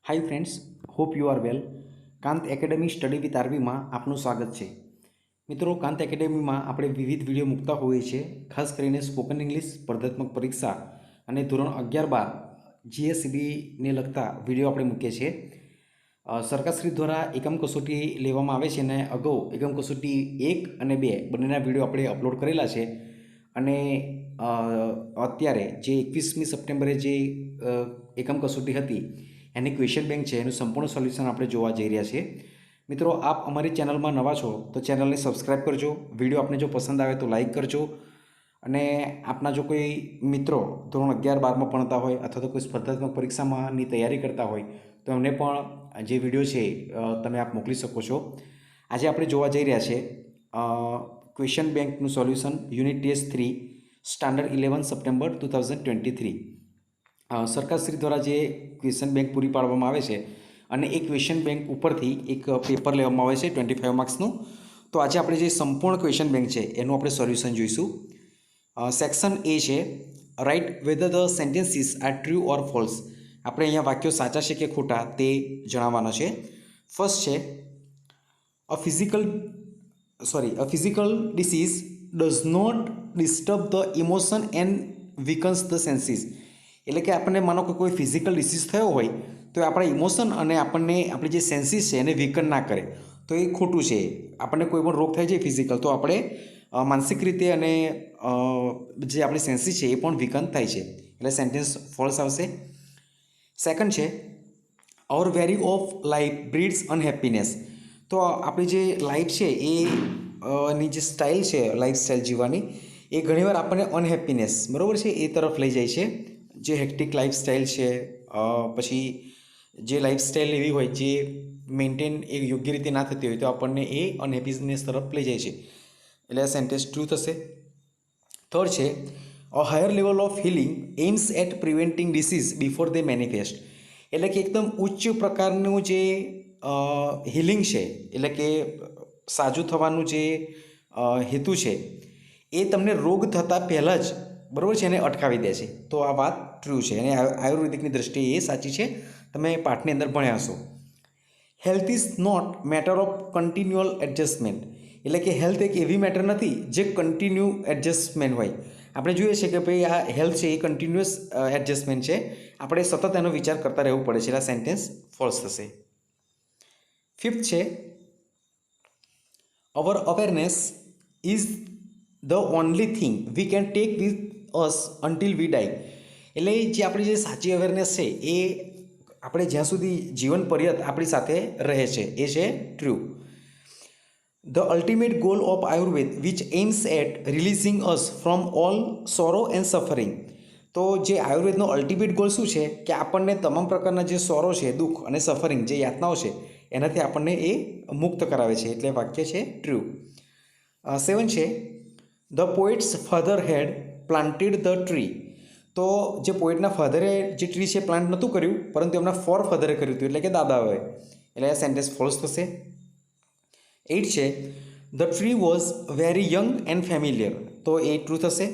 Hi friends, hope you are well. Kant academy study with RV में आपનું સ્વાગત છે। મિત્રો, કાંત એકેડમીમાં આપણે વિવિધ વિડીયો મૂકતા હોઈએ છીએ। ખાસ કરીને સ્પોકન ઇંગ્લિશ, સ્પર્ધાત્મક પરીક્ષા અને ધોરણ 11-12 જીએસસીબીને લગતા વિડીયો આપણે મૂકીએ છીએ। સરકારશ્રી દ્વારા એકમ કસોટી લેવામાં આવે છે અને અગાઉ એકમ કસોટી 1 અને 2 બંનેના વિડીયો આપણે અપલોડ કરેલા છે અને અત્યારે જે 21મી સપ્ટેમ્બરે જે એકમ કસોટી હતી એની ક્વેશ્ચન બેંક છે એનું સંપૂર્ણ સોલ્યુશન આપણે જોવા જઈ રહ્યા છીએ। મિત્રો, આપ અમારી ચેનલમાં નવા છો તો ચેનલને સબસ્ક્રાઈબ કરજો। વિડીયો આપને જો પસંદ આવે તો લાઇક કરજો અને આપના જો કોઈ મિત્રો ધોરણ 11-12માં ભણતા હોય અથવા તો કોઈ સ્પર્ધાત્મક પરીક્ષામાંની તૈયારી કરતા હોય તો એમને પણ જે વિડીયો છે તમે આપ મોકલી શકો છો। આજે આપણે જોવા જઈ રહ્યા છે ક્વેશ્ચન બેંકનું solution unit test 3 standard 11 September 2023। સરકારશ્રી દ્વારા જે ક્વેશ્ચન બેંક પૂરી પાડવામાં આવે છે અને એ ક્વેશ્ચન બેંક ઉપરથી એક પેપર લેવામાં આવે છે 25 માર્ક્સનું। તો આજે આપણે જે સંપૂર્ણ ક્વેશ્ચન બેંક છે એનું આપણે સોલ્યુશન જોઈશું। સેક્શન એ છે write whether the sentences are true or false. આપણે અહીંયા વાક્યો સાચા છે કે ખોટા તે જણાવવાના છે। ફર્સ્ટ છે a physical disease does not disturb the emotion and weakens the senses. એટલે કે આપણને માનો કે કોઈ ફિઝિકલ ડિસીઝ થયો હોય તો એ આપણા ઇમોશન અને આપણને આપણી જે સેન્સીસ છે એને વીકન ના કરે, તો એ ખોટું છે। આપણને કોઈ પણ રોગ થાય છે ફિઝિકલ તો આપણે માનસિક રીતે અને જે આપણી સેન્સીસ છે એ પણ વીકન થાય છે, એટલે સેન્ટેન્સ ફોલ્સ આવશે। સેકન્ડ છે અવર વેરી ઓફ લાઈફ બ્રીડ્સ અનહેપીનેસ। તો આપણી જે લાઈફ છે એ ની જે સ્ટાઇલ છે લાઈફ સ્ટાઇલ જીવવાની એ ઘણીવાર આપણને અનહેપીનેસ બરાબર છે એ તરફ લઈ જાય છે। જે હેક્ટિક લાઈફ સ્ટાઇલ છે પછી જે લાઈફ સ્ટાઇલ એવી હોય જે મેન્ટેન એ યોગ્ય રીતે ના થતી હોય તો આપણને એ અનહેપીનેસ તરફ લઈ જાય છે, એટલે આ સેન્ટેન્સ ટ્રુ થશે। થર્ડ છે a higher level of healing aims at preventing disease before they manifest. એટલે કે એકદમ ઉચ્ચ પ્રકારનું જે હિલિંગ છે એટલે કે સાજું થવાનું જે હેતુ છે એ તમને રોગ થતાં પહેલાં જ બરાબર છે એને અટકાવી દે છે, તો આ વાત ટ્રુ છે અને આયુર્વેદિકની દ્રષ્ટિએ એ સાચી છે, તમે પાઠની અંદર ભણ્યા હશો। Health is not matter of continual adjustment. એટલે કે હેલ્થ એક એવી મેટર નથી જે કન્ટિન્યુ એડજસ્ટમેન્ટ હોય। આપણે જોઈએ છીએ કે ભાઈ આ હેલ્થ છે એ કન્ટિન્યુઅસ એડજસ્ટમેન્ટ છે, આપણે સતત એનો વિચાર કરતા રહેવું પડે છે, એટલે આ સેન્ટેન્સ ફોલ્સ થશે। ફિફ્થ છે our awareness is the only thing we can take with us until we die. એટલે જે આપણી જે સાચી અવેરનેસ છે એ આપણે જ્યાં સુધી જીવન પર્યંત આપણી સાથે રહે છે એ છે true. The ultimate goal of Ayurveda which aims at releasing us from all sorrow and suffering. તો જે આયુર્વેદનો અલ્ટિમેટ ગોલ શું છે કે આપણને તમામ પ્રકારના જે સોરો છે, દુઃખ અને સફરિંગ જે યાતનાઓ છે એનાથી આપણને એ મુક્ત કરાવે છે, એટલે વાક્ય છે ટ્રુ। 7 છે the poet's father had planted the tree. તો જે પોએટના ફાધરે જે ટ્રી છે પ્લાન્ટ નહોતું કર્યું પરંતુ એમના ફોર ફાધરે કર્યું હતું, એટલે કે દાદાઓએ, એટલે આ સેન્ટેન્સ ફોલ્સ થશે। 8 છે the tree was very young and familiar. તો એ ટ્રુ થશે,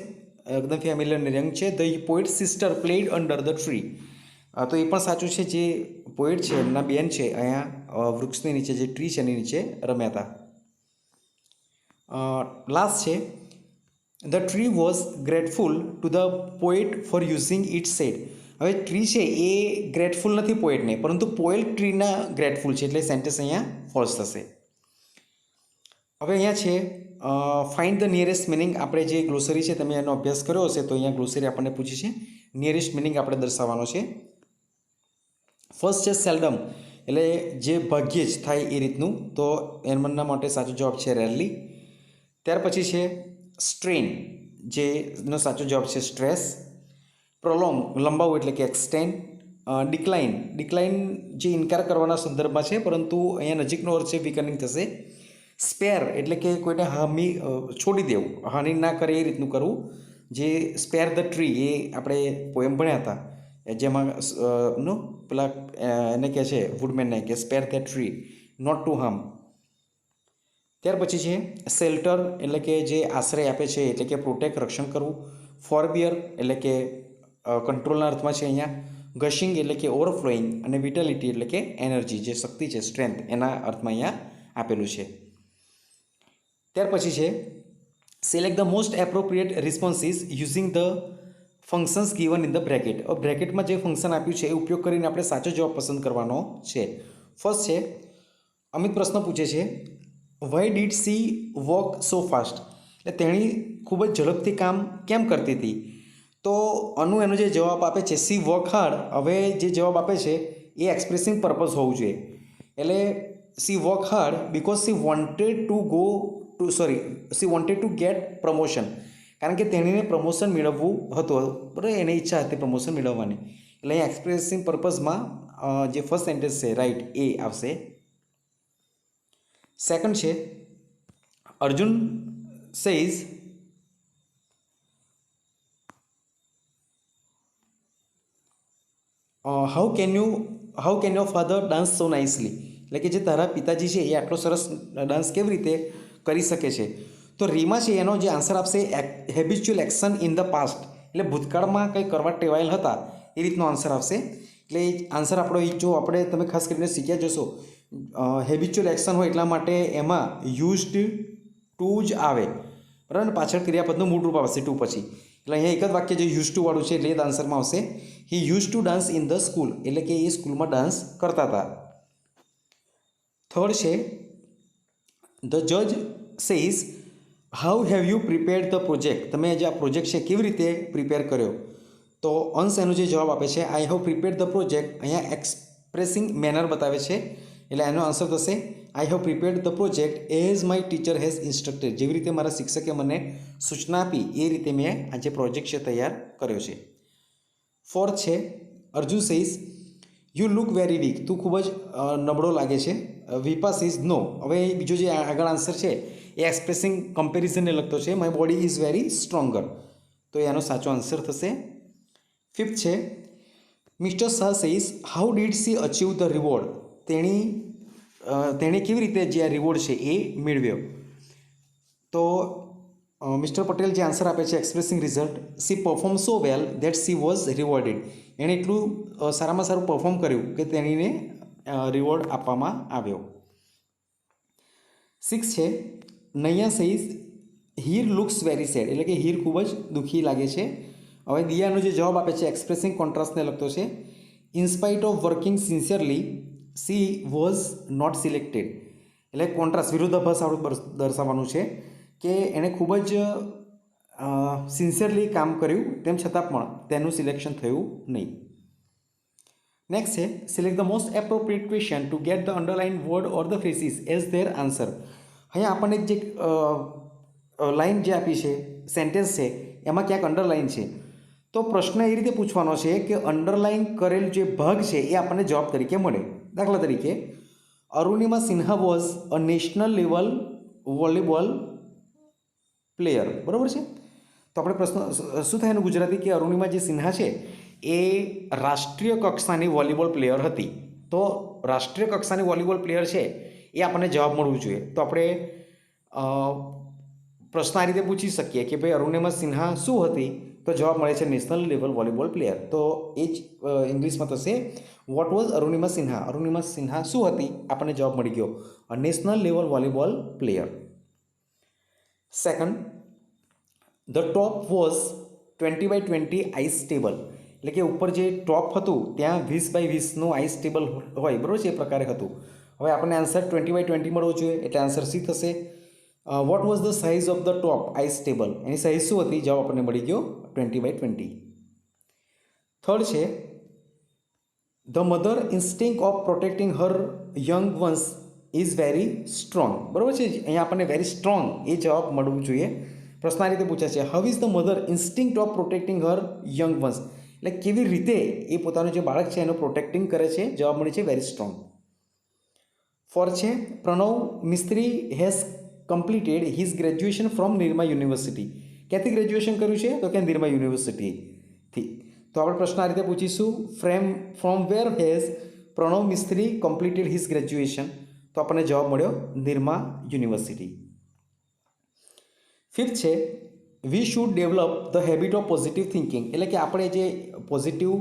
એકદમ ફેમિલિયર અને યંગ છે। The poet sister played under the tree. તો એ પણ સાચું છે, જે પોએટ છે એમના બેન છે અહીંયા વૃક્ષની નીચે જે ટ્રી છે એની નીચે રમ્યા હતા। લાસ્ટ છે the tree was grateful to the poet for using it said. હવે ટ્રી છે એ ગ્રેટફુલ નથી પોએટને, પરંતુ પોએટ ટ્રીના ગ્રેટફુલ છે, એટલે સેન્ટેન્સ અહીંયા ફોલ્સ થશે। હવે અહીંયા છે ફાઇન્ડ ધ નિયરેસ્ટ મિનિંગ। આપણે જે ગ્લોસરી છે તમે એનો અભ્યાસ કર્યો હશે તો અહીંયા ગ્લોસરી આપણને પૂછી છે, નિયરેસ્ટ મિનિંગ આપણે દર્શાવવાનો છે। ફર્સ્ટ છે સેલ્ડમ, એટલે જે ભાગ્યે જ થાય એ રીતનું, તો એમના માટે સાચો જવાબ છે રેરલી। ત્યાર પછી છે સ્ટ્રેન, જેનો સાચો જવાબ છે સ્ટ્રેસ। પ્રોલોંગ, લંબાવું એટલે કે એક્સટેન્ડ। ડિક્લાઇન જે ઇનકાર કરવાના સંદર્ભમાં છે પરંતુ અહીંયા નજીકનો અર્થ છે વીકનિંગ થશે। સ્પેર એટલે કે કોઈને હામી છોડી દેવું, હાનિ ના કરે એ રીતનું કરવું, જે સ્પેર ધ ટ્રી એ આપણે પોએમ ભણ્યા હતા જેમાં પેલા એને કહે છે વુડમેનને કે spare the tree not to harm. ત્યાર પછી છે શેલ્ટર, એટલે કે જે આશ્રય આપે છે એટલે કે પ્રોટેક્ટ રક્ષણ કરવું। ફોરબિયર એટલે કે કંટ્રોલના અર્થમાં છે અહીંયા। ગશિંગ એટલે કે ઓવરફ્લોઈંગ અને વિટાલિટી એટલે કે એનર્જી, જે શક્તિ છે, સ્ટ્રેન્થ, એના અર્થમાં અહીંયા આપેલું છે. ત્યાર પછી છે select the most appropriate responses using the functions given in the bracket. હવે બ્રેકેટમાં જે ફંક્શન આપ્યું છે એ ઉપયોગ કરીને આપણે સાચો જવાબ પસંદ કરવાનો છે. ફર્સ્ટ છે અમિત પ્રશ્ન પૂછે છે why did she walk so fast, એટલે તેણી ખૂબ જ ઝડપથી કામ કેમ કરતી હતી. તો એનો જે જવાબ આપે છે સી વોક હાર્ડ. હવે જે જવાબ આપે છે એ એક્સપ્રેસિંગ પર્પઝ હોવું જોઈએ. એટલે C walk hard because she wanted to gate promotion, કારણ કે તેણીને પ્રમોશન મેળવવું હતું, બરાબર, એની ઈચ્છા હતી પ્રમોશન મેળવવાની. એટલે અહીં એક્સપ્રેસિંગ પર્પઝમાં જે ફર્સ્ટ સેન્ટેન્સ છે રાઈટ એ આવશે. સેકન્ડ છે Arjun says how can your father dance so nicely, એટલે કે જે તારા પિતાજી છે એ આટલો સરસ ડાન્સ કેવી રીતે કરી શકે છે. તો રીમાં છે એનો જે આન્સર આપશે habitual action in the past, એટલે ભૂતકાળમાં કંઈ કરવા ટેવાયેલ હતા એ રીતનો આન્સર આવશે. એટલે આન્સર આપણો જો આપણે તમે ખાસ કરીને શીખ્યા જશો હેબિચ્યુઅલ એક્શન હોય એટલા માટે એમાં યુઝડ ટુ જ આવે, બરાબર, પાછળ ક્રિયાપદનું મૂળ રૂપ આવશે ટુ પછી. એટલે અહીંયા એક જ વાક્ય જે યુઝ ટુ વાળું છે એટલે એ આન્સરમાં આવશે he use to dance in the school, એટલે કે એ સ્કૂલમાં ડાન્સ કરતા હતા. થર્ડ છે ધ જજ says how have you prepared the project, તમે જે આ પ્રોજેક્ટ છે કેવી રીતે પ્રિપેર કર્યો. તો અંશ એનો જે જવાબ આપે છે I have prepared the project, અહીંયા એક્સપ્રેસિંગ મેનર બતાવે છે એટલે એનો આન્સર થશે I have prepared the project as my teacher has instructed, જેવી રીતે મારા શિક્ષકે મને સૂચના આપી એ રીતે મેં આ જે પ્રોજેક્ટ છે તૈયાર કર્યો છે. ફોર્થ છે Arjun says you look very weak, તું ખૂબ જ નબળો લાગે છે. Vipa says no. હવે બીજો જે આગળ આન્સર છે એ એક્સપ્રેસિંગ કમ્પેરિઝનને લગતો છે my body is very stronger, તો એનો સાચો આન્સર થશે. ફિફ્થ છે mister Shah says how did she achieve the reward, તેણે કેવી રીતે જે આ રિવોર્ડ છે એ મેળવ્યો. તો મિસ્ટર પટેલ જે આન્સર આપે છે expressing result she perform so well that she was rewarded, એણે એટલું સારામાં સારું પરફોર્મ કર્યું કે તેણીને રિવોર્ડ આપવામાં આવ્યો. 6 છે Naiya says Heer looks very sad, એટલે કે હીર ખૂબ જ દુઃખી લાગે છે. હવે દિયાનો જે જવાબ આપે છે એક્સપ્રેસિંગ કોન્ટ્રાસ્ટને લગતો છે in spite of working sincerely she was not selected, એટલે કોન્ટ્રાસ્ટ વિરોધાભાસ આપણે દર્શાવવાનું છે કે એણે ખૂબ જ સિન્સિયરલી કામ કર્યું તેમ છતાં પણ તેનું સિલેક્શન થયું નહીં. નેક્સ્ટ છે select the most appropriate question two get the underline word or the ફ્રેસીસ as their answer. અહીંયા આપણને જે લાઇન જે આપી છે સેન્ટેન્સ છે એમાં ક્યાંક અંડરલાઇન છે, તો પ્રશ્ન એ રીતે પૂછવાનો છે કે અંડરલાઇન કરેલ જે ભાગ છે એ આપણને જવાબ તરીકે મળે. દાખલા તરીકે Arunima Sinha was a national level volleyball player, બરાબર છે. તો આપણે પ્રશ્ન શું થાય એનું ગુજરાતી કે અરુણિમા જે સિન્હા છે એ રાષ્ટ્રીય કક્ષાની વોલીબોલ પ્લેયર હતી. તો રાષ્ટ્રીય કક્ષાની વોલીબોલ પ્લેયર છે એ આપણને જવાબ મળવું જોઈએ. તો આપણે પ્રશ્ન આ રીતે પૂછી શકીએ કે ભાઈ અરુણિમા સિન્હા શું હતી, તો જવાબ મળે છે નેશનલ લેવલ વોલીબોલ પ્લેયર. તો એ જ ઇંગ્લિશમાં થશે વોટ વોઝ અરુણિમા સિન્હા, અરુણિમા સિન્હા શું હતી, આપણને જવાબ મળી ગયો national level volleyball player. Second the top was 20x20 ice table, એટલે કે ઉપર જે ટોપ હતું ત્યાં 20x20નું આઈસ ટેબલ હોય, બરાબર છે, એ પ્રકારે હતું. હવે આપણને આન્સર 20x20 મળવો જોઈએ એટલે આન્સર સી થશે. What was the size of the top ice table, એની સાઇઝ શું હતી, જવાબ આપણને મળી ગયો 20x20. થર્ડ છે the mother instinct of protecting her young ones is very strong, બરાબર છે, અહીંયા આપણને વેરી સ્ટ્રોંગ એ જવાબ મળવું જોઈએ. પ્રશ્ન આ રીતે પૂછાય છે how is the mother instinct of protecting her young once, એટલે કેવી રીતે એ પોતાનું જે બાળક છે એનું પ્રોટેક્ટિંગ કરે છે, જવાબ મળે છે વેરી સ્ટ્રોંગ. ફોર છે Pranav Mistry has completed his graduation from Nirma university, ક્યાંથી ગ્રેજ્યુએશન કર્યું છે તો કે નિરમા યુનિવર્સિટીથી. તો આપણે પ્રશ્ન આ રીતે પૂછીશું from where has Pranav Mistry completed his graduation, તો આપણને જવાબ મળ્યો નિરમા યુનિવર્સિટી. ફિફ્થ છે we should develop the habit of positive thinking, એટલે કે આપણે જે પોઝિટિવ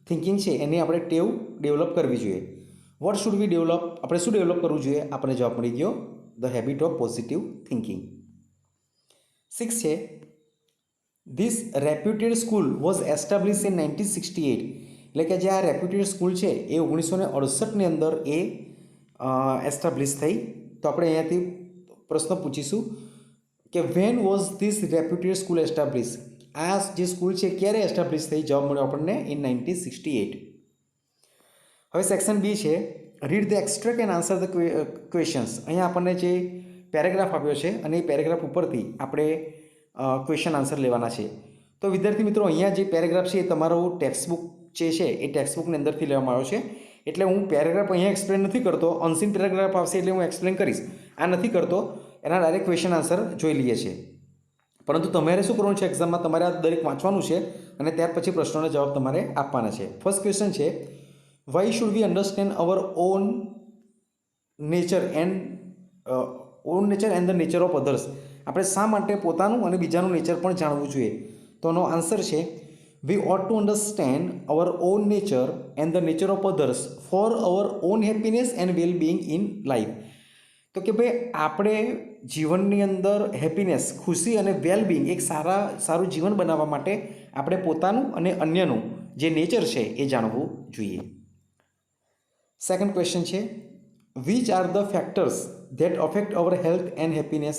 થિંકિંગ છે એની આપણે ટેવ ડેવલપ કરવી જોઈએ. વોટ શુડ વી ડેવલપ, આપણે શું ડેવલપ કરવું જોઈએ? આપણે જવાબ મળી ગયો the habit of positive thinking. 6 છે this reputed school was establish in 1968. એટલે કે જે આ રેપ્યુટેડ સ્કૂલ છે એ 1968ની અંદર એ એસ્ટાબ્લિશ થઈ. તો આપણે અહીંયાથી પ્રશ્ન પૂછીશું કે when was this reputed school establish. આ જે સ્કૂલ છે ક્યારે એસ્ટાબ્લિશ થઈ? જવાબ મળ્યો આપણને ઇન 1968. હવે સેક્શન બી છે read the extract and answer the questions. અહીંયા આપણને જે પેરેગ્રાફ આપ્યો છે અને એ પેરેગ્રાફ ઉપરથી આપણે ક્વેશ્ચન આન્સર લેવાના છે. તો વિદ્યાર્થી મિત્રો, અહીંયા જે પેરેગ્રાફ છે એ તમારો ટેક્સ્ટબુક જે છે એ ટેક્સ્ટબુકની અંદરથી લેવામાં આવ્યો છે. એટલે હું પેરેગ્રાફ અહીંયા એક્સપ્લેન નથી કરતો, અનસીન પેરેગ્રાફ આવશે એટલે હું એક્સપ્લેન કરીશ. આ નથી કરતો, એના ડાયરેક્ટ ક્વેશ્ચન આન્સર જોઈ લઈએ છીએ. પરંતુ તમારે શું કરવાનું છે? એક્ઝામમાં તમારે આ દરેક વાંચવાનું છે અને ત્યાર પછી પ્રશ્નોના જવાબ તમારે આપવાના છે. ફર્સ્ટ ક્વેશ્ચન છે why should we understand our own nature and the nature of others. આપણે શા માટે પોતાનું અને બીજાનું નેચર પણ જાણવું જોઈએ? તો એનો આન્સર છે we ought to understand our own nature and the nature of others for our own happiness and well being in life. તો કે ભાઈ આપણે જીવનની અંદર હેપીનેસ, ખુશી અને વેલબિંગ, એક સારું જીવન બનાવવા માટે આપણે પોતાનું અને અન્યનું જે નેચર છે એ જાણવું જોઈએ. સેકન્ડ ક્વેશ્ચન છે which are the factors that affect hour health and happiness.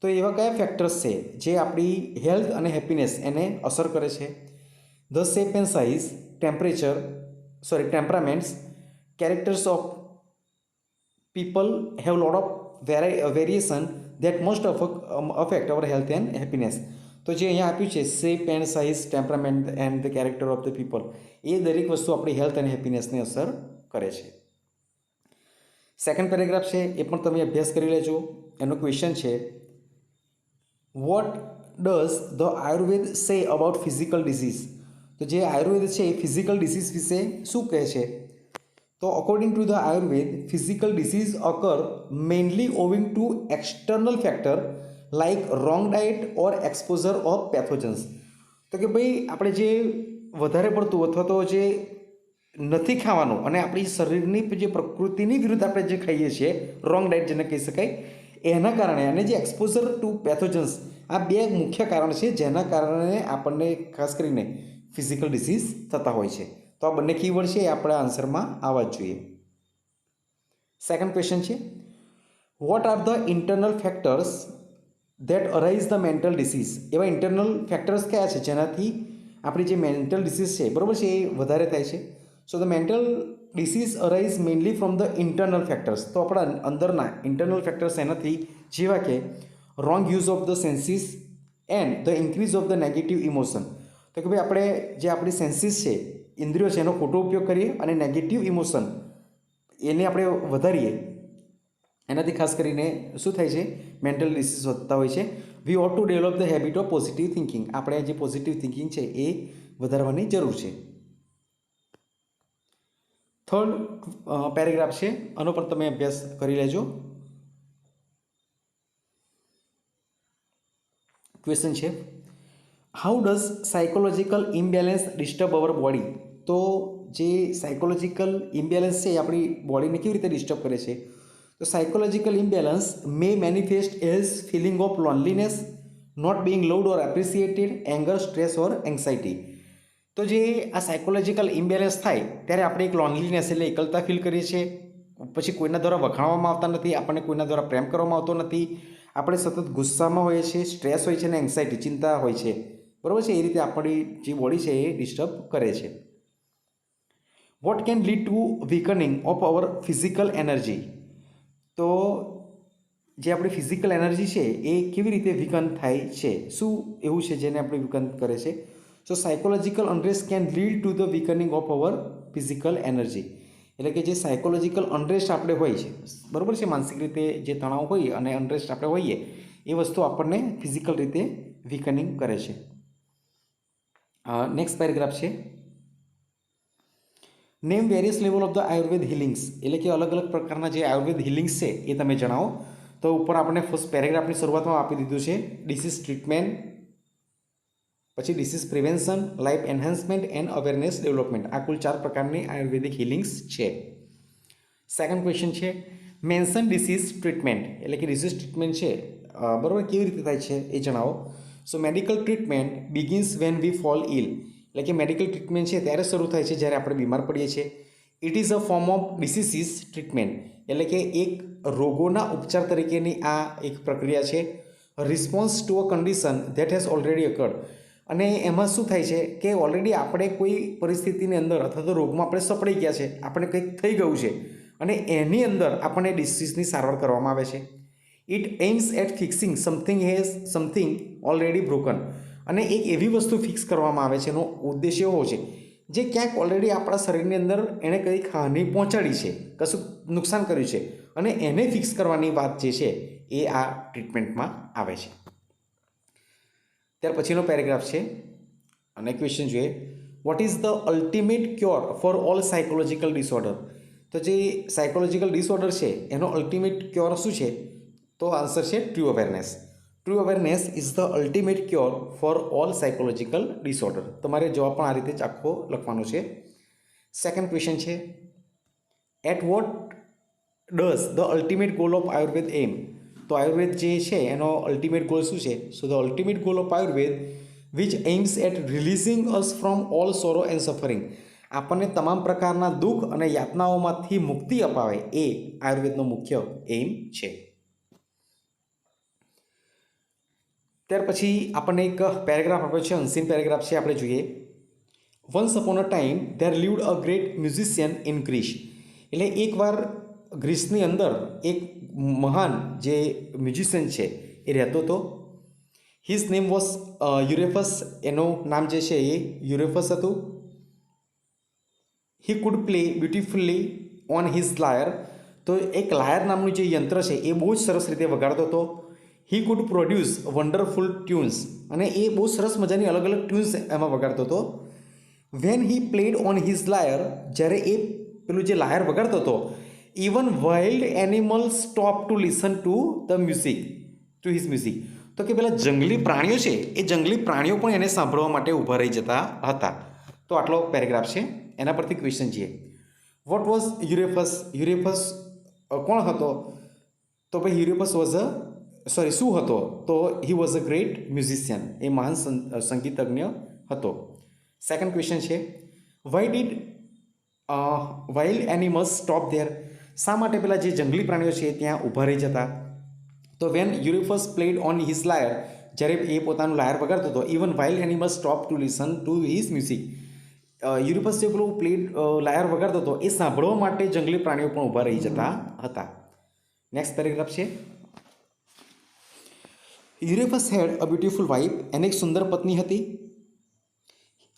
તો એવા કયા ફેક્ટર્સ છે જે આપણી હેલ્થ અને હેપીનેસ એને અસર કરે છે? The shape and size, temperaments, characters of people have lot of variation that must affect our health and happiness. તો જે અહીંયા આપ્યું છે shape and size, temperament and the character of the people, એ દરેક વસ્તુ આપણી હેલ્થ અને હેપીનેસને અસર કરે છે. સેકન્ડ પેરેગ્રાફ છે એ પણ તમે અભ્યાસ કરી લેજો. એનો ક્વેશ્ચન છે vote does the Ayurveda say about physical disease. તો જે આયુર્વેદ છે એ ફિઝિકલ ડિસીઝ વિશે શું કહે છે? તો according to the Ayurveda physical disease occur mainly owing to external factor like wrong diet or exposure of pathogens. તો કે ભાઈ આપણે જે વધારે પડતું અથવા તો જે નથી ખાવાનું અને આપણી શરીરની જે પ્રકૃતિની વિરુદ્ધ આપણે જે ખાઈએ છીએ, રોંગ ડાયટ જેને કહી શકાય, એના કારણે અને જે એક્સપોઝર ટુ પેથોજન્સ, આ બે મુખ્ય કારણ છે જેના કારણે આપણને ખાસ કરીને ફિઝિકલ ડિસીઝ થતા હોય છે. તો આ બંને કીવર્ડ છે એ આપણા આન્સરમાં આવવા જ જોઈએ. સેકન્ડ ક્વેશ્ચન છે what are the internal factors that arise the mental disease. એવા ઇન્ટરનલ ફેક્ટર્સ કયા છે જેનાથી આપણી જે મેન્ટલ ડિસીઝ છે, બરાબર છે, એ વધારે થાય છે? So the mental disease arise mainly from the internal factors. તો આપણા અંદરના ઇન્ટરનલ ફેક્ટર્સ એનાથી જેવા કે wrong use of the senses and the increase of the negative emotion. તો કે ભાઈ આપણે જે આપણી સેન્સીસ છે, ઇન્દ્રિયો છે, એનો ખોટો ઉપયોગ કરીએ અને નેગેટિવ ઇમોશન એને આપણે વધારીએ, એનાથી ખાસ કરીને શું થાય છે? મેન્ટલ ડિસીઝ વધતા હોય છે. We ought to develop the habit of positive thinking. આપણે જે પોઝિટિવ થિંકિંગ છે એ વધારવાની જરૂર છે. થર્ડ પેરેગ્રાફ છે, આનો પણ તમે અભ્યાસ કરી લેજો. ક્વેશ્ચન છે how does psychological imbalance disturb hour body. તો જે સાયકોલોજીકલ ઇમ્બેલેન્સ છે એ આપણી બોડીને કેવી રીતે ડિસ્ટર્બ કરે છે? તો psychological imbalance may manifest as feeling of loneliness, not being loved or appreciated, anger, stress or anxiety. તો જે આ સાયકોલોજીકલ ઇમ્બેલેન્સ થાય ત્યારે આપણે એક લોનલીનેસ એટલે એકલતા ફીલ કરીએ છીએ, પછી કોઈના દ્વારા વખાણવામાં આવતા નથી, આપણને કોઈના દ્વારા પ્રેમ કરવામાં આવતો નથી, આપણે સતત ગુસ્સામાં હોઈએ છીએ, સ્ટ્રેસ હોય છે અને એન્ઝાઇટી, ચિંતા હોય છે, બરાબર છે. એ રીતે આપણી જે બોડી છે એ ડિસ્ટર્બ કરે છે. What can lead to weakening of our physical energy. તો જે આપણી ફિઝિકલ એનર્જી છે એ કેવી રીતે વીકન થાય છે? શું એવું છે જેને આપણે વીકન કરે છે? So psychological unrest can lead to the weakening of our physical energy. એટલે કે જે સાયકોલોજીકલ અનરેસ્ટ આપણે હોય છે, બરાબર છે, માનસિક રીતે જે તણાવ હોય અને અનરેસ્ટ આપણે હોઈએ, એ વસ્તુ આપણને ફિઝિકલ રીતે વીકનિંગ કરે છે. નેક્સ્ટ પેરેગ્રાફ છે name various level of the Ayurveda healings. એટલે કે અલગ અલગ પ્રકારના જે આયુર્વેદ હિલિંગ્સ છે એ તમે જણાવો. તો ઉપર આપણે ફર્સ્ટ પેરેગ્રાફની શરૂઆતમાં આપી દીધું છે ડિસીઝ ટ્રીટમેન્ટ, પછી disease prevention, life enhancement and awareness development. આ કુલ 4 પ્રકારની આયુર્વેદિક હિલિંગ્સ છે. સેકન્ડ ક્વેશ્ચન છે મેન્શન ડિસીઝ ટ્રીટમેન્ટ, એટલે કે ડિસીઝ ટ્રીટમેન્ટ છે બરાબર કેવી રીતે થાય છે એ જણાવો. So medical treatment begins when we fall ill, એટલે કે મેડિકલ ટ્રીટમેન્ટ છે ત્યારે શરૂ થાય છે જ્યારે આપણે બીમાર પડીએ છીએ. It is a form of disease treatment, એટલે કે એક રોગોના ઉપચાર તરીકેની આ એક પ્રક્રિયા છે. Response to a condition that has already અકર્ડ, અને એમાં શું થાય છે કે ઓલરેડી આપણે કોઈ પરિસ્થિતિની અંદર અથવા તો રોગમાં આપણે સપડાઈ ગયા છે, આપણે કંઈક થઈ ગયું છે અને એની અંદર આપણને ડિસીઝની સારવાર કરવામાં આવે છે. It aims at fixing something already broken, અને એક એવી વસ્તુ ફિક્સ કરવામાં આવે છે, એનો ઉદ્દેશ્ય એવો છે જે ક્યાંક ઓલરેડી આપણા શરીરની અંદર એણે કંઈક હાનિ પહોંચાડી છે, કશું નુકસાન કર્યું છે, અને એને ફિક્સ કરવાની વાત જે છે એ આ ટ્રીટમેન્ટમાં આવે છે. ત્યાર પછીનો પેરેગ્રાફ છે અને ક્વેશ્ચન જોઈએ what is the ultimate cure for all psychological disorder. તો જે સાયકોલોજીકલ ડિસઓર્ડર છે એનો અલ્ટિમેટ ક્યોર શું છે? તો આન્સર છે true awareness. True awareness is the ultimate cure for all psychological disorder. તમારે જવાબ પણ આ રીતે જ આખો લખવાનો છે. સેકન્ડ ક્વેશ્ચન છે at what does the ultimate goal of Ayurveda aim. તો આયુર્વેદ જે છે એનો અલ્ટિમેટ ગોલ શું છે? So the ultimate goal of Ayurveda which aims at releasing us from all sorrow and suffering, આપણને તમામ પ્રકારના દુઃખ અને યાતનાઓમાંથી મુક્તિ અપાવે એ આયુર્વેદનો મુખ્ય એમ છે. ત્યાર પછી આપણને એક પેરેગ્રાફ આપ્યો છે, અનસીન પેરેગ્રાફ છે, આપણે જોઈએ. Once upon a time there lived a great musician in Greece, એટલે એકવાર ગ્રીસની અંદર એક મહાન જે મ્યુઝિશિયન છે એ રહેતો હતો. હિઝ નેમ વોઝ યુરેફસ, એનું નામ જે છે એ યુરેફસ હતું. He could play beautifully on his liar, તો એક લાયર નામનું જે યંત્ર છે એ બહુ જ સરસ રીતે વગાડતો હતો. He could produce wonderful tunes, અને એ બહુ સરસ મજાની અલગ અલગ ટ્યુન્સ એમાં વગાડતો હતો. When he played on his lyre, જ્યારે એ પેલું જે લાયર વગાડતો હતો, even wild animals stop to listen to the music, two his music. તો કે પેલા જંગલી પ્રાણીઓ છે એ જંગલી પ્રાણીઓ પણ એને સાંભળવા માટે ઊભા રહી જતા હતા. તો આટલો પેરેગ્રાફ છે. એના પરથી ક્વેશ્ચન છે વોટ વોઝ યુરેફસ. યુરેફસ કોણ હતો? તો ભાઈ યુરેફસ વોઝ શું હતો? તો he was a great musician, એ મહાન સંગીતજ્ઞ હતો. સેકન્ડ ક્વેશ્ચન છે why did wild animals stop there, શા માટે પેલા જે જંગલી પ્રાણીઓ છે ત્યાં ઊભા રહી જતા? તો when Orpheus played on his lyre, જ્યારે એ પોતાનું લાયર વગાડતો હતો, even wild animals stop to listen to his music, Orpheus જે પેલું લાયર વગાડતો હતો એ સાંભળવા માટે જંગલી પ્રાણીઓ પણ ઊભા રહી જતા હતા. નેક્સ્ટ પેરેગ્રાફ છે યુરેફસ હેડ અ બ્યુટીફુલ વાઇફ, એને એક સુંદર પત્ની હતી.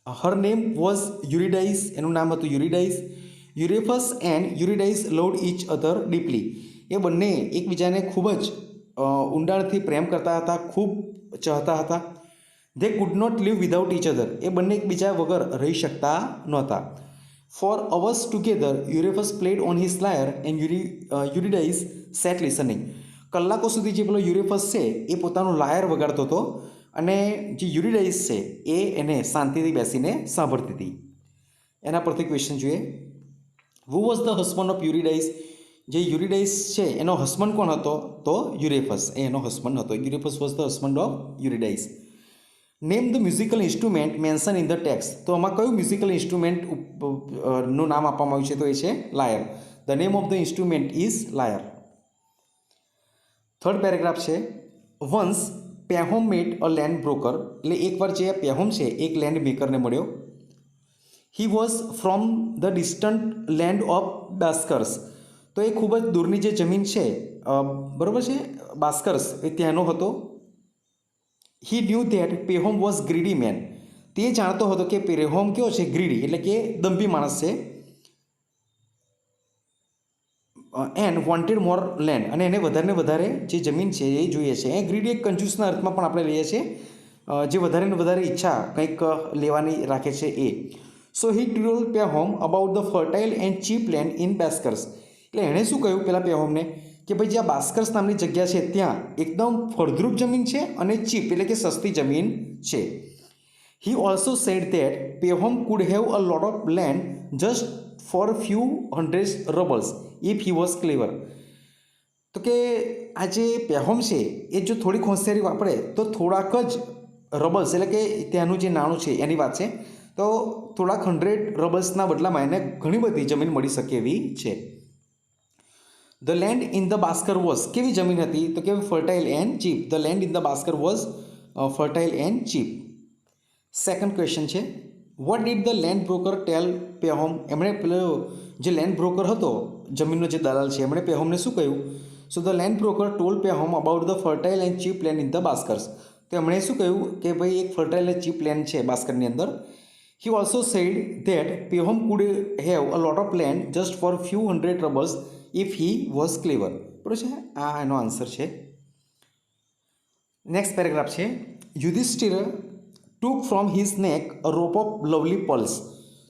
હર નેમ વોઝ યુરિડાઇસ, એનું નામ હતું Eurydice. Orpheus and Eurydice loved each other deeply, એ બંને એકબીજાને ખૂબ જ ઊંડાણથી પ્રેમ કરતા હતા, ખૂબ ચાહતા હતા. They could not live without each other, એ બંને એકબીજા વગર રહી શકતા નહોતા. For hours together Orpheus played on his lyre and Eurydice sat listening, કલાકો સુધી જે પેલો યુરેફસ છે એ પોતાનું લાયર વગાડતો હતો અને જે યુરિડાઇસ છે એ એને શાંતિથી બેસીને સાંભળતી હતી. એના પરથી ક્વેશ્ચન જોઈએ who was the husband of Eurydice. જે યુરિડાઇસ છે એનો હસબન્ડ કોણ હતો? તો યુરેફસ એ એનો હસબન્ડ હતો. Orpheus was the husband of Eurydice. Name the musical instrument mention in the text, તો આમાં કયું મ્યુઝિકલ ઇન્સ્ટ્રુમેન્ટ નું નામ આપવામાં આવ્યું છે? તો એ છે lyre. The name of the instrument is lyre. Third paragraph છે once Pahom met a land broker, એટલે એકવાર જે પેહોમ છે એક લેન્ડ મેકરને મળ્યો. He was from the distant land of Bashkirs, તો એ ખૂબ જ દૂરની જે જમીન છે બરાબર છે બાસ્કર્સ એ ત્યાંનો હતો. He knew that Pahom was greedy man, તે જાણતો હતો કે પેહોમ કયો છે? ગ્રીડી, એટલે કે દંભી માણસ છે. એન્ડ વોન્ટેડ મોર લેન્ડ, અને એને વધારે ને વધારે જે જમીન છે એ જોઈએ છે. એ ગ્રીડી એક કંજૂસના અર્થમાં પણ આપણે લઈએ છીએ, જે વધારે ને વધારે ઈચ્છા કંઈક લેવાની રાખે છે એ. So he told Pahom about the fertile and cheap land in Bashkirs, એટલે એણે શું કહ્યું પેલા પેહોમને કે ભાઈ જે આ બાસ્કર્સ નામની જગ્યા છે ત્યાં એકદમ ફળદ્રુપ જમીન છે અને ચીપ એટલે કે સસ્તી જમીન છે. He also said that Pehom could have a lot of land just for few hundred rubles if he was clever. તો કે આ જે પેહોમ છે એ જો થોડીક હોશિયારી વાપરે તો થોડાક જ રબલ્સ એટલે કે ત્યાંનું જે નાણું છે એની વાત છે, તો થોડાક 100 રબલ્સના બદલામાં એને ઘણી બધી જમીન મળી શકે એવી છે. The land in the Bashkir was, કેવી જમીન હતી તો કે fertile and cheap. The land in the Bashkir was fertile and cheap. Second question છે, what did the land broker tell Pahom. એમણે પેલો જે લેન્ડ બ્રોકર હતો, જમીનનો જે દલાલ છે, એમણે પેહોમને શું કહ્યું? So the land broker told Pahom about the fertile and cheap land in the Bashkirs. તો એમણે શું કહ્યું કે ભાઈ એક ફર્ટાઇલ અને ચીપ લેન્ડ છે બાસ્કરની અંદર. He also said that Pahom could have a lot of land just for few hundred roubles if he was clever. બરાબર છે, આ એનો આન્સર છે. નેક્સ્ટ પેરેગ્રાફ છે, યુધિષ્ઠિર ટૂક ફ્રોમ હિઝ નેક અ રોપ ઓફ લવલી પલ્સ.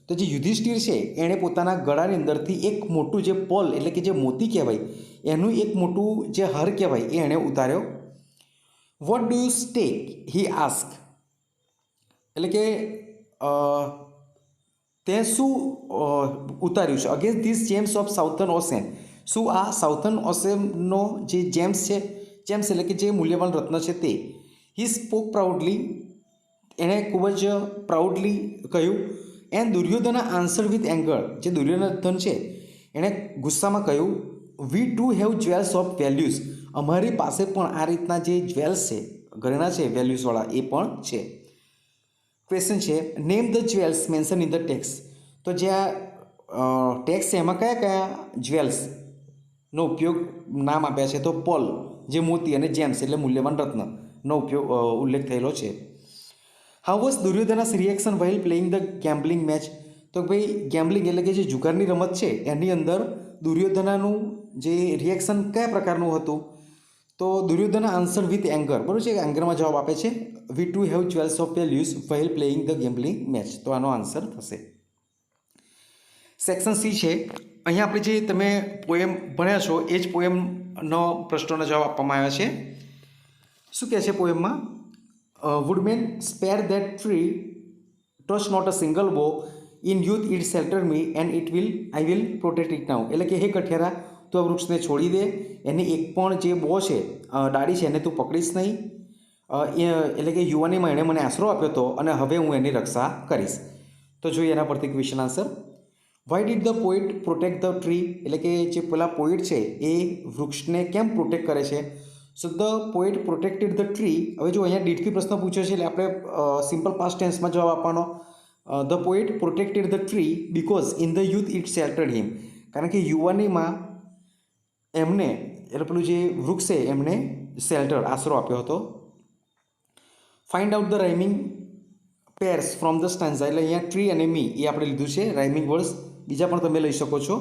તો જે યુધિષ્ઠિર છે એણે પોતાના ગળાની અંદરથી એક મોટું જે પલ એટલે કે જે મોતી કહેવાય એનું એક મોટું જે હાર કહેવાય એ એણે ઉતાર્યો. What do you stake he ask. એટલે કે તે શું ઉતાર્યું છે against these gems of southern ocean. શું આ સાઉથર્ન ઓશેનનો જે જેમ્સ છે, જેમ્સ એટલે કે જે મૂલ્યવાન રત્ન છે તે. હી સ્પોક પ્રાઉડલી, એણે ખૂબ જ પ્રાઉડલી કહ્યું. And Duryodhana answer with anger. જે દુર્યોધન છે એણે ગુસ્સામાં કહ્યું, we too have jewels of values. અમારી પાસે પણ આ રીતના જે જ્વેલ્સ છે, ઘરેણા છે વેલ્યુઝવાળા, એ પણ છે. ક્વેશ્ચન છે, name the jewels mention in the text. તો જે આ ટેક્સ છે એમાં કયા કયા જ્વેલ્સનો ઉપયોગ નામ આપ્યા છે? તો પલ જે મોતી અને જેમ્સ એટલે મૂલ્યવાન રત્નનો ઉલ્લેખ થયેલો છે. How was Duryodhana's reaction while playing the gambling match. તો ભાઈ ગેમ્બલિંગ એટલે કે જે જુગારની રમત છે એની અંદર દુર્યોધનાનું જે રિએક્શન કયા પ્રકારનું હતું? તો દુર્યોધના આન્સર વિથ એંગર. બરાબર છે, એંગરમાં જવાબ આપે છે. We too have jewels of values while playing the gambling match. તો આનો આન્સર થશે. સેક્શન સી છે, અહીંયા આપણે જે તમે પોએમ ભણ્યા છો એ જ પોએમનો પ્રશ્નોના જવાબ આપવામાં આવ્યા છે. શું કહે છે પોએમમાં? Woodman spare that tree, touch not a single bough, in youth it shelter me and I will protect it now. એટલે કે હે કઠિયારા, તું આ વૃક્ષને છોડી દે, એની એક પણ જે બો છે, ડાળી છે, એને તું પકડીશ નહીં. એટલે કે યુવાનીમાં એણે મને આશરો આપ્યો હતો અને હવે હું એની રક્ષા કરીશ. તો જોઈએ એના પરથી question answer. Why did the poet protect the tree. એટલે કે જે પેલા પોઇટ છે એ વૃક્ષને કેમ પ્રોટેક્ટ કરે છે? So the poet protected the tree. હવે જો અહીંયા ડીડથી પ્રશ્ન પૂછ્યો છે એટલે આપણે સિમ્પલ પાસ્ટ ટેન્સમાં જવાબ આપવાનો. The poet protected the tree because in the youth it sheltered him. કારણ કે યુવાનીમાં એમને એટલે પેલું જે વૃક્ષ છે એમને શેલ્ટર આશરો આપ્યો હતો. Find out the rhyming pairs from the stanza. એટલે અહીંયા ટ્રી અને મી એ આપણે લીધું છે રાઇમિંગ વર્ડ્સ. બીજા પણ તમે લઈ શકો છો,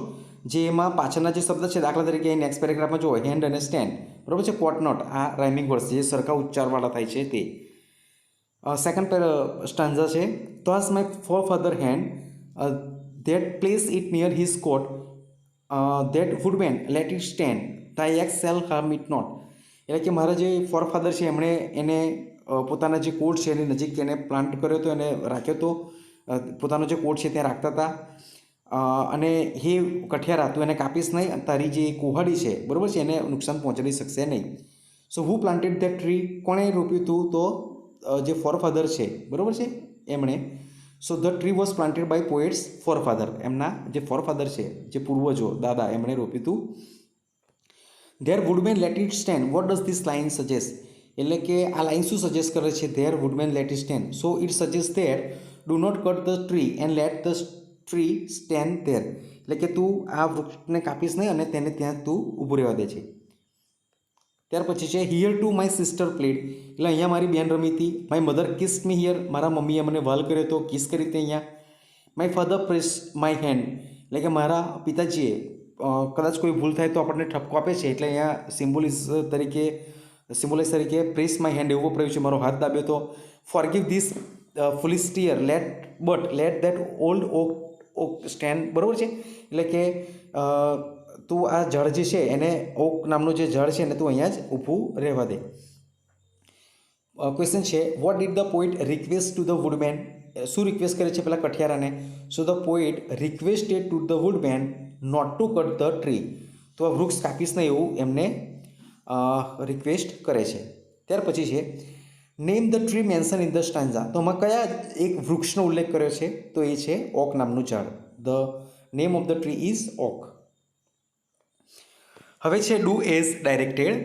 જે એમાં પાછળના જે શબ્દ છે, દાખલા તરીકે નેક્સ્ટ પેરેગ્રાફમાં જુઓ, હેન્ડ અને સ્ટેન્ડ. બરાબર છે, કોટ નોટ, આ રાઇમિંગ વર્ડ્સ જે સરખા ઉચ્ચારવાળા થાય છે તે. સેકન્ડ સ્ટાન્ઝા છે, thus my forefather hand that place it near his cot that woodman let it stand thy axe shall harm it not. એટલે કે મારા જે ફોરફાધર છે એમણે એને પોતાના જે કોટ છે એની નજીક એને પ્લાન્ટ કર્યો હતો, એને રાખ્યો હતો, પોતાનો જે કોટ છે ત્યાં રાખતા હતા. અને હે કઠિયારા, તું એને કાપીશ નહીં, તારી જે કુહાડી છે બરાબર છે એને નુકસાન પહોંચાડી શકશે નહીં. સો હુ પ્લાન્ટેડ ધેટ ટ્રી. કોણે રોપ્યું હતું? તો જે ફોરફાધર છે બરાબર છે એમણે. So the tree was planted by poet's forefather. એમના જે ફોરફાધર છે, જે પૂર્વજો દાદા, એમણે રોપ્યું હતું. There woodman let it stand. What does this line suggest. એટલે કે આ લાઇન શું સજેસ્ટ કરે છે? There woodman let it stand. So it suggest that do not cut the tree and let the tree stand there. એટલે કે તું આ વૃક્ષને કાપીશ નહીં અને તેને ત્યાં તું ઊભું રહેવા દે છે. ત્યાર પછી છે, here to my sister played. એટલે અહીંયા મારી બેન રમી હતી. My mother kissed me here. મારા મમ્મીએ મને વાલ કર્યો હતો, કિસ કરી હતી અહીંયા. My father press my hand. એટલે કે મારા પિતાજીએ કદાચ કોઈ ભૂલ થાય તો આપણને ઠપકો આપે છે, એટલે અહીંયા સિમ્બોલાઇઝ તરીકે પ્રેસ માય હેન્ડ એવું વપરાયું છે, મારો હાથ દાબ્યો હતો. Forgive this foolish tear but let that old oak stand. બરાબર છે, એટલે કે તું આ જળ જે છે એને ઓક નામનું જે જળ છે એને તું અહીંયા જ ઊભું રહેવા દે. ક્વેશ્ચન છે what did the poet request to the woodman, શું રિક્વેસ્ટ કરે છે પેલા કઠિયારાને? So the poet requested to the woodman not to cut the tree, તો આ વૃક્ષ કાપીશ નહીં એવું એમને રિક્વેસ્ટ કરે છે. ત્યાર પછી છે name the tree mention in the stanza, તો આમાં કયા એક વૃક્ષનો ઉલ્લેખ કર્યો છે? તો એ છે ઓક નામનું ઝાડ. The name of the tree is oak. હવે છે ડુ એઝ ડાયરેક્ટેડ.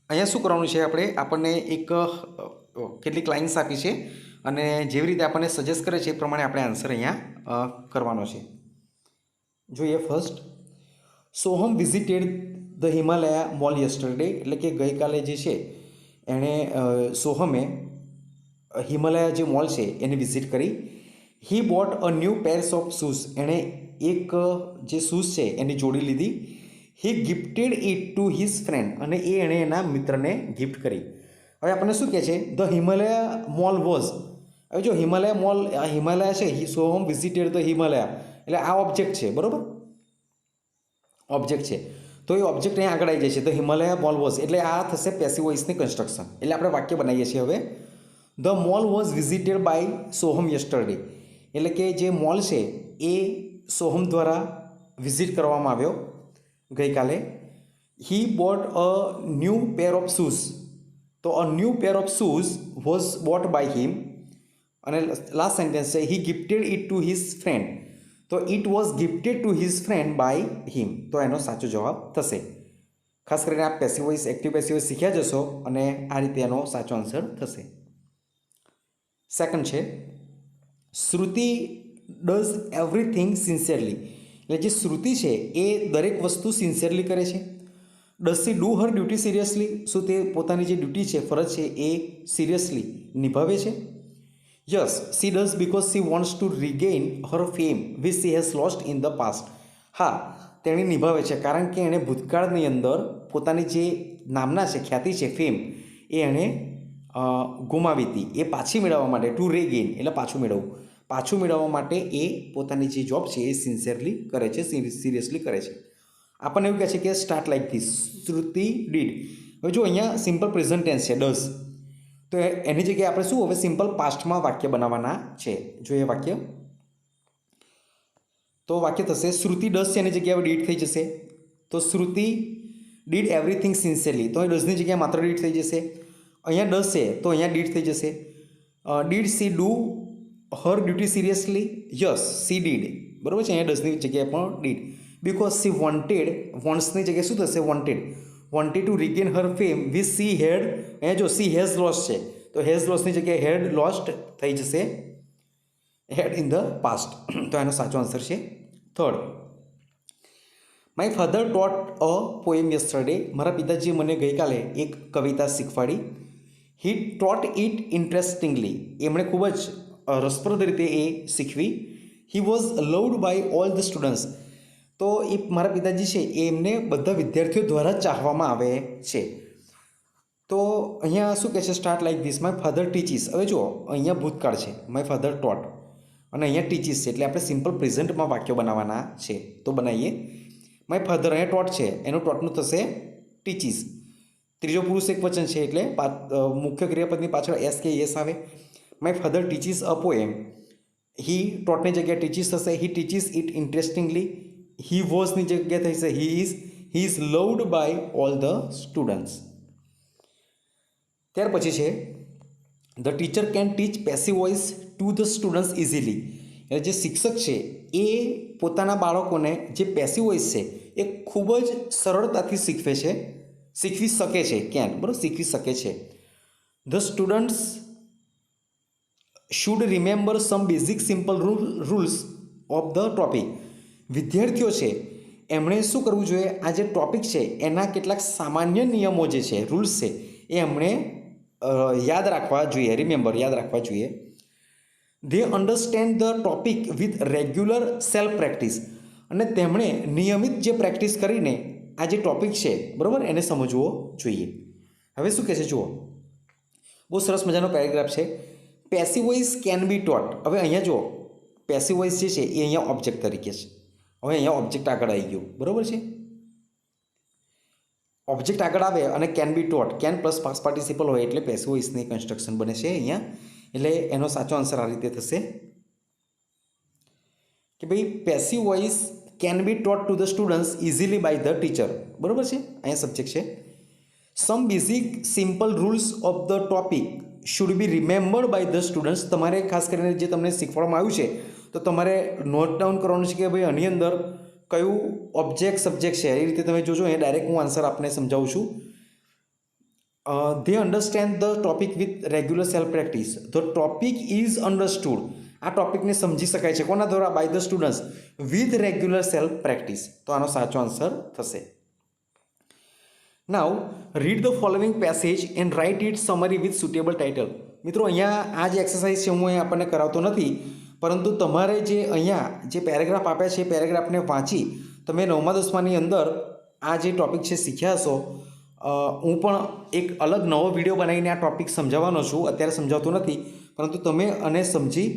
અહીંયા શું કરવાનું છે? આપણને એક કેટલીક લાઇન્સ આપી છે અને જેવી રીતે આપણને સજેસ્ટ કરે છે એ પ્રમાણે આપણે આન્સર અહીંયા કરવાનો છે. જોઈએ first, Soham visited the Himalaya mall yesterday, એટલે કે ગઈકાલે જે છે એણે સોહમે હિમાલયા જે મોલ છે એને વિઝિટ કરી. He bought a new pairs of shoes, એણે એક જે શૂઝ છે એની જોડી લીધી. He gifted it to his friend, અને એણે એના મિત્રને ગિફ્ટ કરી. હવે આપણને શું કહે છે? The Himalaya mall was. હવે જો હિમાલયા મોલ, આ હિમાલયા છે, સોહમ વિઝિટેડ ધ હિમાલયા, એટલે આ ઓબ્જેક્ટ છે, બરાબર? ઓબ્જેક્ટ છે, તો એ ઓબ્જેક્ટ અહીંયા આગળ આવી જાય છે. ધ હિમાલયા મોલ વોઝ, એટલે આ થશે પેસિવ વોઇસની કન્સ્ટ્રક્શન. એટલે આપણે વાક્ય બનાવીએ છીએ હવે. The mall was visited by Soham yesterday, એટલે કે જે મોલ છે એ સોહમ દ્વારા વિઝિટ કરવામાં આવ્યો ગઈકાલે. He bought a new pair of shoes, તો a new pair of shoes was bought by him. અને લાસ્ટ સેન્ટેન્સ છે he gifted it to his friend, તો it was gifted to his friend by him, તો એનો સાચો જવાબ થશે. ખાસ કરીને આપ passive voice, active passive voice શીખ્યા જશો અને આ રીતે એનો સાચો આન્સર થશે. સેકન્ડ છે શ્રુતિ ડઝ એવરીથિંગ સિન્સિયરલી, એટલે જે શ્રુતિ છે એ દરેક વસ્તુ સિન્સિયરલી કરે છે. Does she do her duty seriously, શું તે પોતાની જે ડ્યુટી છે, ફરજ છે એ સિરિયસલી નિભાવે છે? Yes she does because she wants to regain her fame which she has lost in the past. હા, તેણે નિભાવે છે કારણ કે એણે ભૂતકાળની અંદર પોતાની જે નામના છે, ખ્યાતિ છે, ફેમ, એ એણે ગુમાવી હતી, એ પાછી મેળવવા માટે. ટુ રિગેઇન એટલે પાછું મેળવવું. પાછું મેળવવા માટે એ પોતાની જે જોબ છે એ સિન્સિયરલી કરે છે, સિરિયસલી કરે છે. આપણને એવું કહે છે કે start like this, Shruti did. હવે જો અહીંયા સિમ્પલ પ્રેઝન્ટ ટેન્સ છે ડઝ, તો એની જગ્યાએ આપણે શું હવે સિમ્પલ પાસ્ટમાં વાક્ય બનાવવાના છે. જોઈએ વાક્ય, તો વાક્ય થશે શ્રુતિ ડઝ છે એની જગ્યાએ ડીડ થઈ જશે. તો શ્રુતિ ડીડ એવરીથિંગ સિન્સિયરલી, તો એ ડઝની જગ્યાએ માત્ર ડીડ થઈ જશે. અહીંયા ડઝ છે તો અહીંયા ડીડ થઈ જશે. Did she do her duty seriously? Yes she did, બરાબર છે. અહીંયા ડઝની જગ્યાએ પણ ડીડ. બીકોઝ સી વોન્ટેડ, વોન્ટ્સની જગ્યાએ શું થશે? Wanted to regain her fame which she had, અહીંયા જો સી હેઝ લોસ્ટ છે તો હેઝ લોસ્ટની જગ્યાએ હેડ લોસ્ટ થઈ જશે, હેડ ઇન ધ પાસ્ટ, તો એનો સાચો આન્સર છે third. My father taught a poem yesterday, મારા પિતાજીએ મને ગઈકાલે એક કવિતા શીખવાડી. હી ટોટ ઇટ ઇન્ટરેસ્ટિંગલી, એમણે ખૂબ જ રસપ્રદ રીતે એ શીખવી. He was loved by all the students, તો એ મારા પિતાજી છે એમને બધા વિદ્યાર્થીઓ દ્વારા ચાહવામાં આવે છે. તો અહીંયા શું કહે છે? Start like this, my father teaches. હવે જુઓ અહીંયા ભૂતકાળ છે, માય ફાધર ટોટ, અને અહીંયા ટીચીસ છે, એટલે આપણે સિમ્પલ પ્રેઝન્ટમાં વાક્યો બનાવવાના છે. તો બનાવીએ. માય ફાધર, અહીંયા ટોટ છે, એનું ટોટનું થશે ટીચીસ. ત્રીજો પુરુષ એક વચન છે એટલે મુખ્ય ક્રિયાપદની પાછળ એસ કે એસ આવે. My father teaches a poem, he ટોટની જગ્યાએ ટીચીસ થશે. He teaches it interestingly. He વોઝની જગ્યાએ થશે he is loved by all the students. ત્યાર પછી છે the teacher can teach passive voice to the students easily, એટલે જે શિક્ષક છે એ પોતાના બાળકોને જે પેસિવ વોઇસ છે એ ખૂબ જ સરળતાથી શીખવી શકે છે. કેન, બરાબર, શીખવી શકે છે. The students should remember some basic simple rules of the topic, વિદ્યાર્થીઓ છે એમણે શું કરવું જોઈએ? આ જે ટોપિક છે એના કેટલાક સામાન્ય નિયમો જે છે, રૂલ્સ છે, એ એમણે યાદ રાખવા જોઈએ, રિમેમ્બર, યાદ રાખવા જોઈએ. They understand the topic with regular self practice, અને તેમણે નિયમિત જે પ્રેક્ટિસ કરીને આ જે ટોપિક છે, બરાબર, એને સમજવો જોઈએ. હવે શું કહે છે જુઓ, બહુ સરસ મજાનો પેરેગ્રાફ છે. Passive voice can be taught. હવે અહીંયા જુઓ પેસિવ વોઇસ જે છે એ અહીંયા ઓબ્જેક્ટ તરીકે છે. હવે અહીંયા ઓબ્જેક્ટ આગળ આવી ગયું, બરાબર છે. ઓબ્જેક્ટ આગળ આવે અને can be taught, can plus past participle હોય એટલે પેસિવ વોઇસની કન્સ્ટ્રક્શન બને છે અહીંયા. એટલે એનો સાચો આન્સર આ રીતે થશે કે ભાઈ passive voice can be taught to the students easily by the teacher. બરાબર છે, અહીંયા સબ્જેક્ટ છે. Some basic simple rules of the topic should be remembered by the students. તમારે ખાસ કરીને જે તમને શીખવાડવામાં આવ્યું છે તો તમારે નોટ ડાઉન કરવાનું છે કે ભાઈ આની અંદર કયું ઓબ્જેક્ટ સબ્જેક્ટ છે. એ રીતે તમે જોજો, એ ડાયરેક્ટ હું આન્સર આપને સમજાવું છું. They understand the topic with regular self practice. The topic is understood. આ ટોપિકને સમજી શકાય છે કોના દ્વારા? By the students with regular self practice. તો આનો સાચો આન્સર થશે. Now read the following passage and write it summary with suitable title. મિત્રો અહીંયા આ જે એક્સરસાઇઝ છે હું અહીંયા આપણને કરાવતો નથી, પરંતુ તમારે જે અહીંયા જે પેરેગ્રાફ આપ્યા છે એ પેરેગ્રાફને વાંચી તમે 9મા 10માની અંદર આ જે ટોપિક છે શીખ્યા હશો. હું પણ એક અલગ નવો વિડીયો બનાવીને આ ટોપિક સમજાવવાનો છું, અત્યારે સમજાવતો નથી, પરંતુ તમે આને સમજી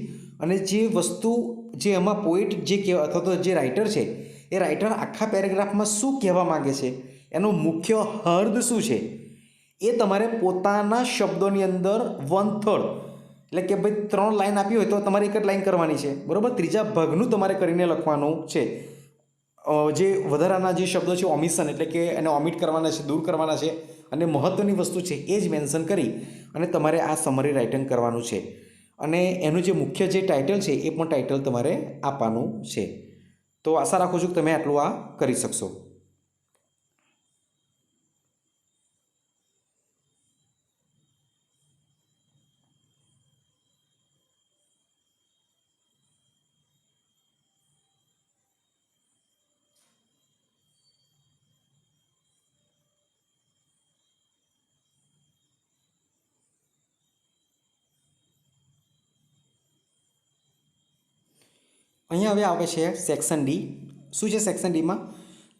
અને જે વસ્તુ જે એમાં પોઈટ જે કહેવા અથવા તો જે રાઇટર છે એ રાઇટર આખા પેરેગ્રાફમાં શું કહેવા માગે છે, એનો મુખ્ય અર્થ શું છે, એ તમારે પોતાના શબ્દોની અંદર 1/3 એટલે કે ભાઈ 3 લાઈન આપી હોય તો તમારે એક જ લાઈન કરવાની છે. બરાબર, ત્રીજા ભાગનું તમારે કરીને લખવાનું છે. જે વધારાના જે શબ્દો છે ઓમિશન એટલે કે એને ઓમિટ કરવાના છે, દૂર કરવાના છે, અને મહત્ત્વની વસ્તુ છે એ જ મેન્શન કરી અને તમારે આ સમરી રાઇટિંગ કરવાનું છે. અને એનું જે મુખ્ય જે ટાઇટલ છે એ પણ ટાઇટલ તમારે આપવાનું છે. તો આશા રાખું છું કે તમે આટલું આ કરી શકશો. અહીંયા હવે આવે છે સેક્શન ડી. શું છે સેક્શન ડીમાં?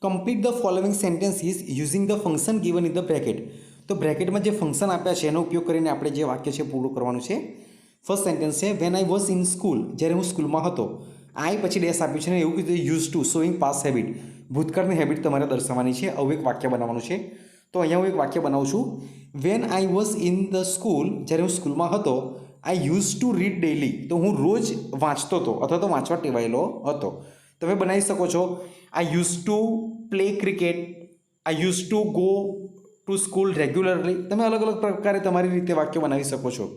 Complete the following sentences using the function given in the bracket. તો બ્રેકેટમાં જે ફંક્શન આપ્યા છે એનો ઉપયોગ કરીને આપણે જે વાક્ય છે પૂરું કરવાનું છે. ફર્સ્ટ સેન્ટેન્સ છે when I was in school. જ્યારે હું સ્કૂલમાં હતો. આઈ પછી ડેશ આપ્યું છે ને એવું કીધું use to showing past habit. ભૂતકાળની હેબિટ તમારે દર્શાવવાની છે. આવું એક વાક્ય બનાવવાનું છે. તો અહીંયા હું એક વાક્ય બનાવું છું. When I was in the school. જ્યારે હું સ્કૂલમાં હતો. I use to read daily. તો હું રોજ વાંચતો હતો અથવા તો વાંચવા ટેવાયેલો હતો. તમે બનાવી શકો છો I use to play cricket. I use to go to school regularly. તમે અલગ અલગ પ્રકારે તમારી રીતે વાક્ય બનાવી શકો છો.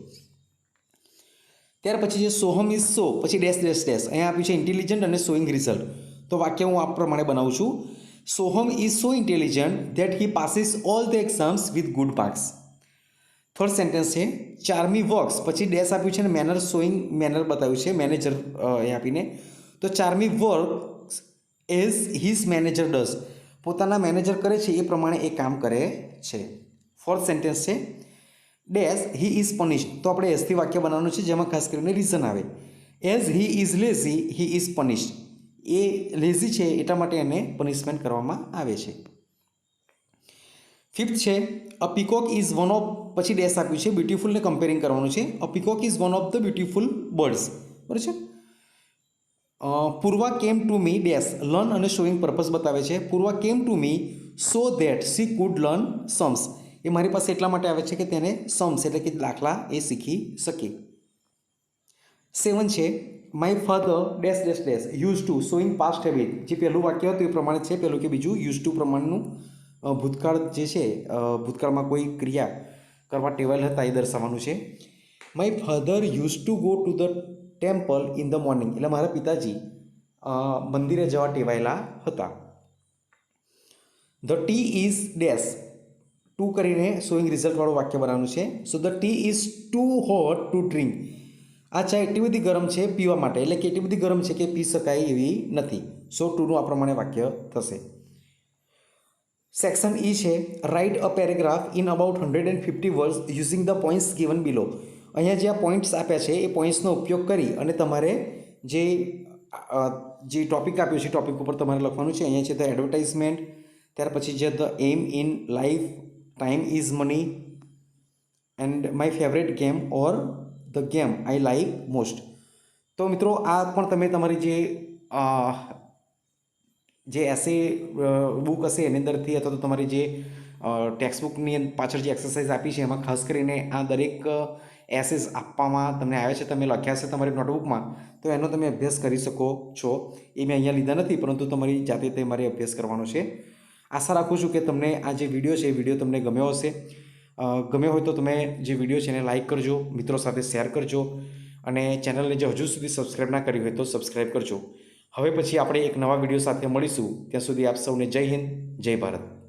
ત્યાર પછી જે સોહમ ઇઝ સો પછી ડેશ ડેશ ડેશ અહીંયા આપ્યું છે ઇન્ટેલિજન્ટ અને શોઈંગ રિઝલ્ટ. તો વાક્ય હું આ પ્રમાણે બનાવું છું. Soham is so intelligent that he passes all the exams with good marks. Third sentence છે ચાર્મી વર્ક્સ પછી ડેશ આપ્યું છે અને મેનર શોઈંગ મેનર બતાવ્યું છે મેનેજર એ આપીને. તો Charmi works as his manager does. પોતાના મેનેજર કરે છે એ પ્રમાણે એ કામ કરે છે. ફોર્થ સેન્ટેન્સ છે ડેશ હી ઇઝ પનિશ્ડ. તો આપણે એસથી વાક્ય બનાવવાનું છે જેમાં ખાસ કરીને રીઝન આવે. As he is lazy he is punished. A lazy છે એટલા માટે એને પનિશમેન્ટ કરવામાં આવે છે. ફિફ્થ છે a peacock is one of પછી ડેશ આપ્યું છે બ્યુટીફુલને કમ્પેરિંગ કરવાનું છે. A peacock is one of the beautiful birds. બરાબર છે. Purva came to me dash learn અને શોઈંગ પર્પઝ બતાવે છે. Purva came to me so that she could learn sums. એ મારી પાસે એટલા માટે આવે છે કે તેને સમ્સ એટલે કે દાખલા એ શીખી શકે. 7 છે my father dash dash dash use to showing past habit. જે પહેલું વાક્ય હતું એ પ્રમાણે છે, પહેલું કે બીજું યુઝ ટુ પ્રમાણનું ભૂતકાળ જે છે ભૂતકાળમાં કોઈ ક્રિયા કરવા ટેવાયેલ હતા એ દર્શાવવાનું છે. My father use to go to the temple in the morning. એટલે મારા પિતાજી મંદિરે જવા ટેવાયેલા હતા. The tea is dash to કરીને શોઈંગ રિઝલ્ટવાળું વાક્ય બનાવવાનું છે. So the tea is too hot to drink. આ ચા એટલી બધી ગરમ છે પીવા માટે, એટલે કે એટલી બધી ગરમ છે કે પી શકાય એવી નથી. સો ટુનું આ પ્રમાણે વાક્ય થશે. સેક્શન ઈ છે write a paragraph in about 150 words using the points given below. અહીંયા જે આ પોઈન્ટ્સ આપ્યા છે એ પોઈન્ટ્સનો ઉપયોગ કરી અને તમારે જે ટોપિક આપ્યો છે ટોપિક ઉપર તમારે લખવાનું છે. અહીંયા છે ધ એડવર્ટાઇઝમેન્ટ, ત્યાર પછી છે the aim in life, time is money and my favourite game or the game I like most. તો મિત્રો આ પણ તમે તમારી જે એસે બુક હશે એની અંદરથી અથવા તો તમારી જે ટેક્સ્ટબુકની પાછળ જે એક્સરસાઇઝ આપી છે એમાં ખાસ કરીને આ દરેક એસેસ આપવામાં તમને આવ્યા છે, તમે લખ્યા છે તમારી નોટબુકમાં, તો એનો તમે અભ્યાસ કરી શકો છો. એ મેં અહીંયા લીધા નથી, પરંતુ તમારી જાતે તમારે અભ્યાસ કરવાનો છે. આશા રાખું છું કે તમને આ જે વિડીયો છે એ વિડીયો તમને ગમ્યો હશે. ગમ્યો હોય તો તમે જે વિડીયો છે એને લાઇક કરજો, મિત્રો સાથે શેર કરજો, અને ચેનલને જે હજુ સુધી સબસ્ક્રાઈબ ના કરી હોય તો સબસ્ક્રાઈબ કરજો. હવે પછી આપણે એક નવા વિડીયો સાથે મળીશું. ત્યાં સુધી આપ સૌને જય હિન્દ, જય ભારત.